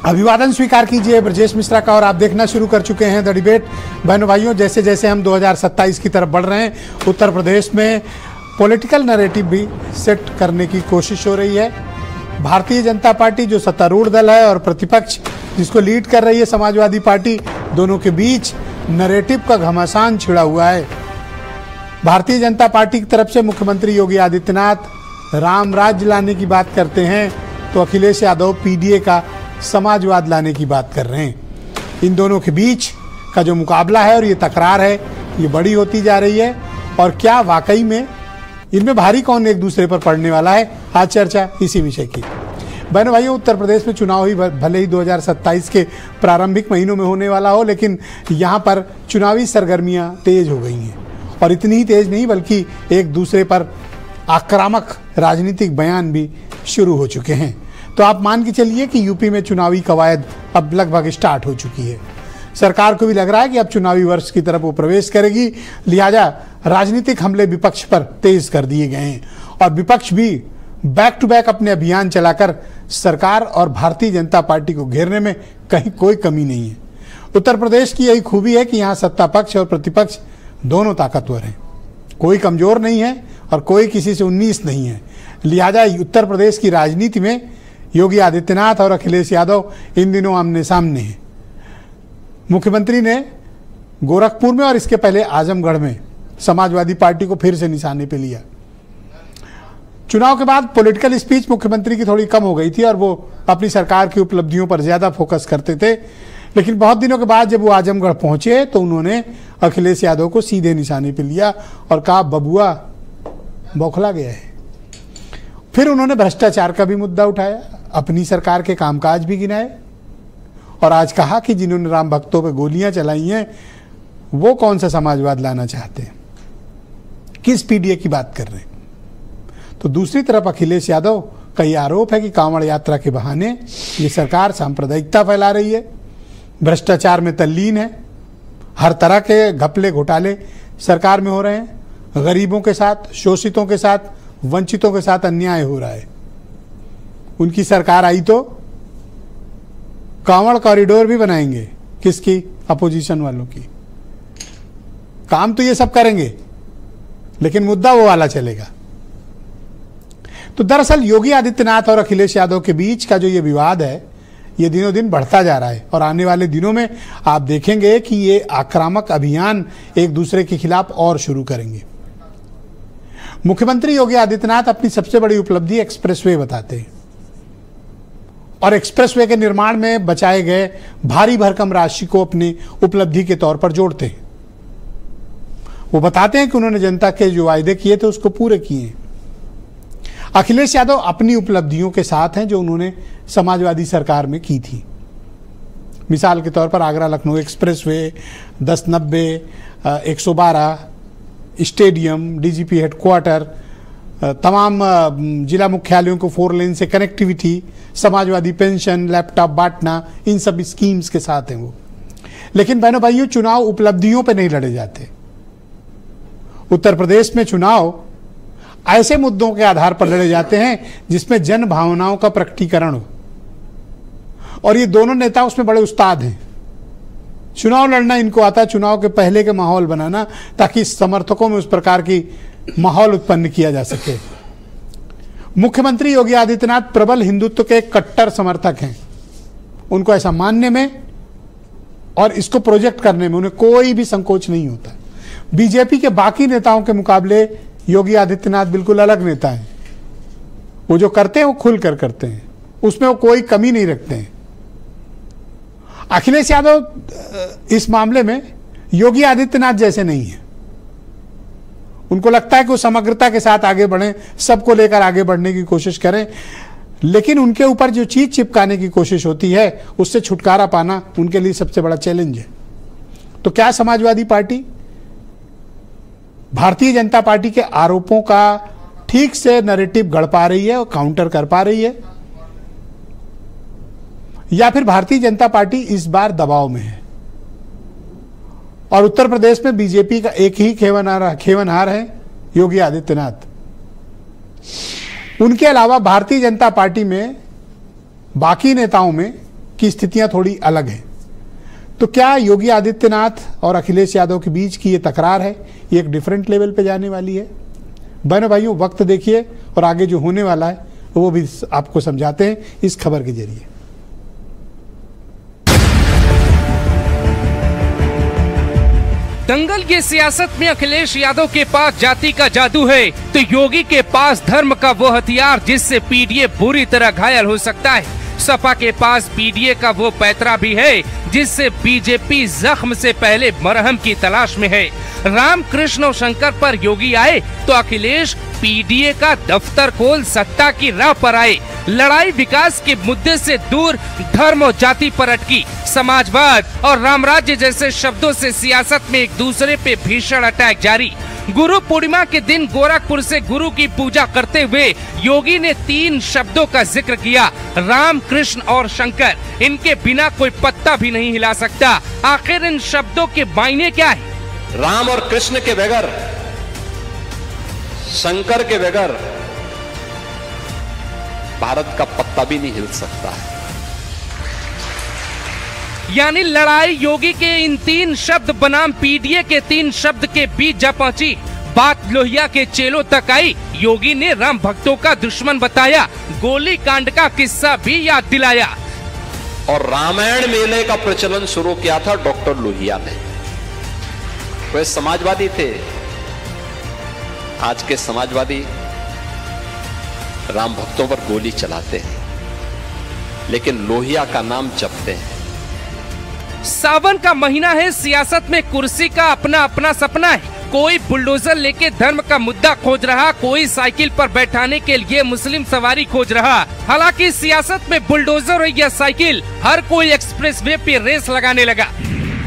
अभिवादन स्वीकार कीजिए ब्रजेश मिश्रा का और आप देखना शुरू कर चुके हैं द डिबेट। बहनों भाइयों, जैसे जैसे हम 2027 की तरफ बढ़ रहे हैं, उत्तर प्रदेश में पॉलिटिकल नैरेटिव भी सेट करने की कोशिश हो रही है। भारतीय जनता पार्टी जो सत्तारूढ़ दल है और प्रतिपक्ष जिसको लीड कर रही है समाजवादी पार्टी, दोनों के बीच नैरेटिव का घमासान छिड़ा हुआ है। भारतीय जनता पार्टी की तरफ से मुख्यमंत्री योगी आदित्यनाथ राम राज्य लाने की बात करते हैं, तो अखिलेश यादव पीडीए का समाजवाद लाने की बात कर रहे हैं। इन दोनों के बीच का जो मुकाबला है और ये तकरार है, ये बड़ी होती जा रही है। और क्या वाकई में इनमें भारी कौन एक दूसरे पर पड़ने वाला है, आज चर्चा इसी विषय की। बहनों भाइयों, उत्तर प्रदेश में चुनाव ही भले ही 2027 के प्रारंभिक महीनों में होने वाला हो, लेकिन यहाँ पर चुनावी सरगर्मियाँ तेज हो गई हैं। और इतनी ही तेज नहीं बल्कि एक दूसरे पर आक्रामक राजनीतिक बयान भी शुरू हो चुके हैं। तो आप मान के चलिए कि यूपी में चुनावी कवायद अब लगभग स्टार्ट हो चुकी है। सरकार को भी लग रहा है कि अब चुनावी वर्ष की तरफ वो प्रवेश करेगी, लिहाजा राजनीतिक हमले विपक्ष पर तेज कर दिए गए हैं। और विपक्ष भी बैक टू बैक अपने अभियान चलाकर सरकार और भारतीय जनता पार्टी को घेरने में कहीं कोई कमी नहीं है। उत्तर प्रदेश की यही खूबी है कि यहाँ सत्ता पक्ष और प्रतिपक्ष दोनों ताकतवर हैं, कोई कमजोर नहीं है और कोई किसी से 19 नहीं है। लिहाजा उत्तर प्रदेश की राजनीति में योगी आदित्यनाथ और अखिलेश यादव इन दिनों आमने सामने हैं। मुख्यमंत्री ने गोरखपुर में और इसके पहले आजमगढ़ में समाजवादी पार्टी को फिर से निशाने पे लिया। चुनाव के बाद पॉलिटिकल स्पीच मुख्यमंत्री की थोड़ी कम हो गई थी और वो अपनी सरकार की उपलब्धियों पर ज्यादा फोकस करते थे, लेकिन बहुत दिनों के बाद जब वो आजमगढ़ पहुंचे तो उन्होंने अखिलेश यादव को सीधे निशाने पे लिया और कहा, बबुआ बौखला गया है। फिर उन्होंने भ्रष्टाचार का भी मुद्दा उठाया, अपनी सरकार के कामकाज भी गिनाए और आज कहा कि जिन्होंने राम भक्तों पे गोलियां चलाई हैं वो कौन सा समाजवाद लाना चाहते हैं, किस पीडीए की बात कर रहे हैं। तो दूसरी तरफ अखिलेश यादव का ये आरोप है कि कांवड़ यात्रा के बहाने ये सरकार सांप्रदायिकता फैला रही है, भ्रष्टाचार में तल्लीन है, हर तरह के घपले घोटाले सरकार में हो रहे हैं, गरीबों के साथ, शोषितों के साथ, वंचितों के साथ अन्याय हो रहा है। उनकी सरकार आई तो कांवड़ कॉरिडोर भी बनाएंगे, किसकी? अपोजिशन वालों की। काम तो ये सब करेंगे लेकिन मुद्दा वो वाला चलेगा। तो दरअसल योगी आदित्यनाथ और अखिलेश यादव के बीच का जो ये विवाद है, ये दिनों दिन बढ़ता जा रहा है और आने वाले दिनों में आप देखेंगे कि ये आक्रामक अभियान एक दूसरे के खिलाफ और शुरू करेंगे। मुख्यमंत्री योगी आदित्यनाथ अपनी सबसे बड़ी उपलब्धि एक्सप्रेसवे बताते हैं और एक्सप्रेसवे के निर्माण में बचाए गए भारी भरकम राशि को अपनी उपलब्धि के तौर पर जोड़ते हैं। वो बताते हैं कि उन्होंने जनता के जो वायदे किए थे उसको पूरे किए। अखिलेश यादव अपनी उपलब्धियों के साथ हैं जो उन्होंने समाजवादी सरकार में की थी। मिसाल के तौर पर Agra Lucknow expressway, 1090, 112, stadium, DGP headquarter, तमाम जिला मुख्यालयों को 4 लेन से कनेक्टिविटी, समाजवादी पेंशन, लैपटॉप बांटना, इन सब स्कीम्स के साथ हैं वो। लेकिन बहनों भाइयों, चुनाव उपलब्धियों पे नहीं लड़े जाते। उत्तर प्रदेश में चुनाव ऐसे मुद्दों के आधार पर लड़े जाते हैं जिसमें जन भावनाओं का प्रकटीकरण हो, और ये दोनों नेता उसमें बड़े उस्ताद हैं। चुनाव लड़ना इनको आता है, चुनाव के पहले के माहौल बनाना, ताकि समर्थकों में उस प्रकार की माहौल उत्पन्न किया जा सके। मुख्यमंत्री योगी आदित्यनाथ प्रबल हिंदुत्व के कट्टर समर्थक हैं। उनको ऐसा मानने में और इसको प्रोजेक्ट करने में उन्हें कोई भी संकोच नहीं होता। बीजेपी के बाकी नेताओं के मुकाबले योगी आदित्यनाथ बिल्कुल अलग नेता हैं। वो जो करते हैं वो खुलकर करते हैं, उसमें वो कोई कमी नहीं रखते हैं। अखिलेश यादव इस मामले में योगी आदित्यनाथ जैसे नहीं है। उनको लगता है कि वो समग्रता के साथ आगे बढ़ें, सबको लेकर आगे बढ़ने की कोशिश करें, लेकिन उनके ऊपर जो चीज चिपकाने की कोशिश होती है उससे छुटकारा पाना उनके लिए सबसे बड़ा चैलेंज है। तो क्या समाजवादी पार्टी भारतीय जनता पार्टी के आरोपों का ठीक से नैरेटिव गढ़ पा रही है और काउंटर कर पा रही है, या फिर भारतीय जनता पार्टी इस बार दबाव में है और उत्तर प्रदेश में बीजेपी का एक ही खेवनहार है योगी आदित्यनाथ। उनके अलावा भारतीय जनता पार्टी में बाकी नेताओं में की स्थितियां थोड़ी अलग हैं। तो क्या योगी आदित्यनाथ और अखिलेश यादव के बीच की ये तकरार है, ये एक डिफरेंट लेवल पे जाने वाली है? बहनों भाइयों, वक्त देखिए और आगे जो होने वाला है वो भी आपको समझाते हैं इस खबर के जरिए। दंगल की सियासत में अखिलेश यादव के पास जाति का जादू है, तो योगी के पास धर्म का वो हथियार जिससे पीडीए बुरी तरह घायल हो सकता है। सपा के पास पीडीए का वो पैतरा भी है जिससे बीजेपी जख्म से पहले मरहम की तलाश में है। रामकृष्ण और शंकर पर योगी आए तो अखिलेश पीडीए का दफ्तर खोल सत्ता की राह पर आए। लड़ाई विकास के मुद्दे से दूर धर्म और जाति पर अटकी। समाजवाद और रामराज्य जैसे शब्दों से सियासत में एक दूसरे पे भीषण अटैक जारी। गुरु पूर्णिमा के दिन गोरखपुर से गुरु की पूजा करते हुए योगी ने 3 शब्दों का जिक्र किया, राम, कृष्ण और शंकर। इनके बिना कोई पत्ता भी नहीं हिला सकता। आखिर इन शब्दों के मायने क्या है? राम और कृष्ण के बगैर, शंकर के बगैर भारत का पत्ता भी नहीं हिल सकता है। यानी लड़ाई योगी के इन 3 शब्द बनाम पीडीए के 3 शब्द के बीच जा पहुंची। बात लोहिया के चेलों तक आई। योगी ने राम भक्तों का दुश्मन बताया, गोली कांड का किस्सा भी याद दिलाया। और रामायण मेले का प्रचलन शुरू किया था डॉक्टर लोहिया ने। वे समाजवादी थे। आज के समाजवादी राम भक्तों पर गोली चलाते हैं, लेकिन लोहिया का नाम जपते हैं। सावन का महीना है, सियासत में कुर्सी का अपना अपना सपना है। कोई बुलडोजर लेके धर्म का मुद्दा खोज रहा, कोई साइकिल पर बैठाने के लिए मुस्लिम सवारी खोज रहा। हालांकि सियासत में बुलडोजर या साइकिल, हर कोई एक्सप्रेसवे पे रेस लगाने लगा।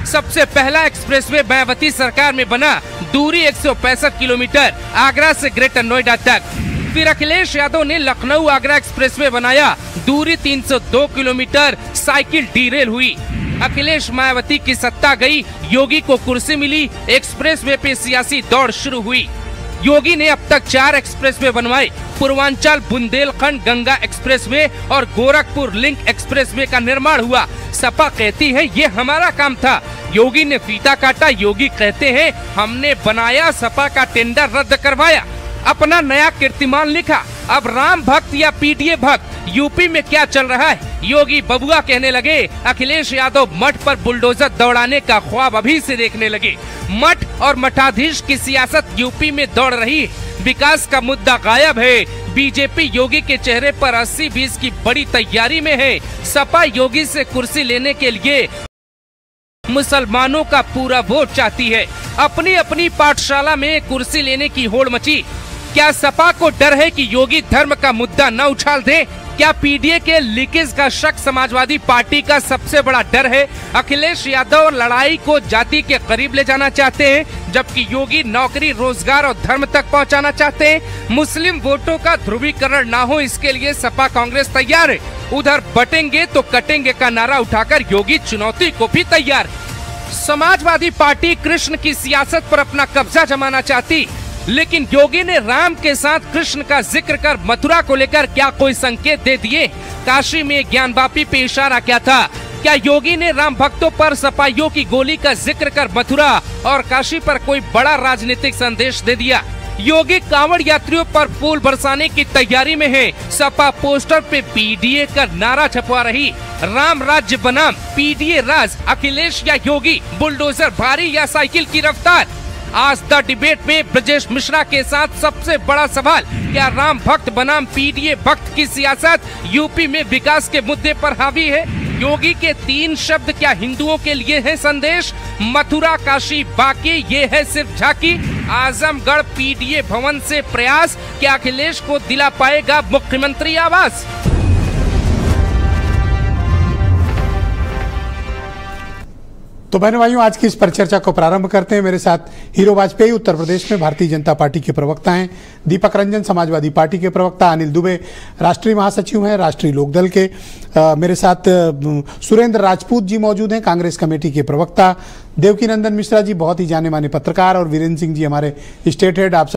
सबसे पहला एक्सप्रेसवे मायावती सरकार में बना, दूरी 165 किलोमीटर, आगरा से ग्रेटर नोएडा तक। फिर अखिलेश यादव ने लखनऊ आगरा एक्सप्रेसवे बनाया, दूरी 302 किलोमीटर, साइकिल डीरेल हुई। अखिलेश मायावती की सत्ता गई, योगी को कुर्सी मिली, एक्सप्रेसवे पे सियासी दौड़ शुरू हुई। योगी ने अब तक 4 एक्सप्रेसवे बनवाए, पूर्वांचल बुंदेलखंड गंगा एक्सप्रेसवे और गोरखपुर लिंक एक्सप्रेसवे का निर्माण हुआ। सपा कहती है ये हमारा काम था, योगी ने फीता काटा। योगी कहते हैं हमने बनाया, सपा का टेंडर रद्द करवाया, अपना नया कीर्तिमान लिखा। अब राम भक्त या पीडीए भक्त, यूपी में क्या चल रहा है? योगी बबुआ कहने लगे, अखिलेश यादव मठ पर बुलडोजर दौड़ाने का ख्वाब अभी से देखने लगे। मठ और मठाधीश की सियासत यूपी में दौड़ रही है, विकास का मुद्दा गायब है। बीजेपी योगी के चेहरे पर 80-20 की बड़ी तैयारी में है। सपा योगी से कुर्सी लेने के लिए मुसलमानों का पूरा वोट चाहती है। अपनी अपनी पाठशाला में कुर्सी लेने की होड़ मची। क्या सपा को डर है कि योगी धर्म का मुद्दा न उछाल दे? क्या पीडीए के लीकेज का शक समाजवादी पार्टी का सबसे बड़ा डर है? अखिलेश यादव लड़ाई को जाति के करीब ले जाना चाहते हैं, जबकि योगी नौकरी, रोजगार और धर्म तक पहुंचाना चाहते हैं। मुस्लिम वोटों का ध्रुवीकरण ना हो, इसके लिए सपा कांग्रेस तैयार है। उधर बटेंगे तो कटेंगे का नारा उठाकर योगी चुनौती को भी तैयार। समाजवादी पार्टी कृष्ण की सियासत पर अपना कब्जा जमाना चाहती, लेकिन योगी ने राम के साथ कृष्ण का जिक्र कर मथुरा को लेकर क्या कोई संकेत दे दिए? काशी में ज्ञानवापी पे इशारा क्या था? क्या योगी ने राम भक्तों पर सपाइयों की गोली का जिक्र कर मथुरा और काशी पर कोई बड़ा राजनीतिक संदेश दे दिया? योगी कांवड़ यात्रियों पर फूल बरसाने की तैयारी में है। सपा पोस्टर पे पीडीए का नारा छपवा रही, राम राज्य बनाम पीडीए राज। अखिलेश या योगी, बुलडोजर भारी या साइकिल की रफ्तार? आज द डिबेट में ब्रजेश मिश्रा के साथ सबसे बड़ा सवाल, क्या राम भक्त बनाम पीडीए भक्त की सियासत यूपी में विकास के मुद्दे पर हावी है? योगी के 3 शब्द क्या हिंदुओं के लिए है संदेश? मथुरा काशी बाकी, ये है सिर्फ झांकी। आजमगढ़ पीडीए भवन से प्रयास, क्या अखिलेश को दिला पाएगा मुख्यमंत्री आवास? तो बहनों भाइयों, आज की इस परिचर्चा को प्रारंभ करते हैं। मेरे साथ हीरो वाजपेयी उत्तर प्रदेश में भारतीय जनता पार्टी के प्रवक्ता हैं, दीपक रंजन समाजवादी पार्टी के प्रवक्ता, अनिल दुबे राष्ट्रीय महासचिव हैं राष्ट्रीय लोकदल के, मेरे साथ सुरेंद्र राजपूत जी मौजूद हैं कांग्रेस कमेटी के प्रवक्ता, देवकी नंदन मिश्रा जी बहुत ही जाने माने पत्रकार, और वीरेंद्र सिंह जी हमारे स्टेट हेड। आप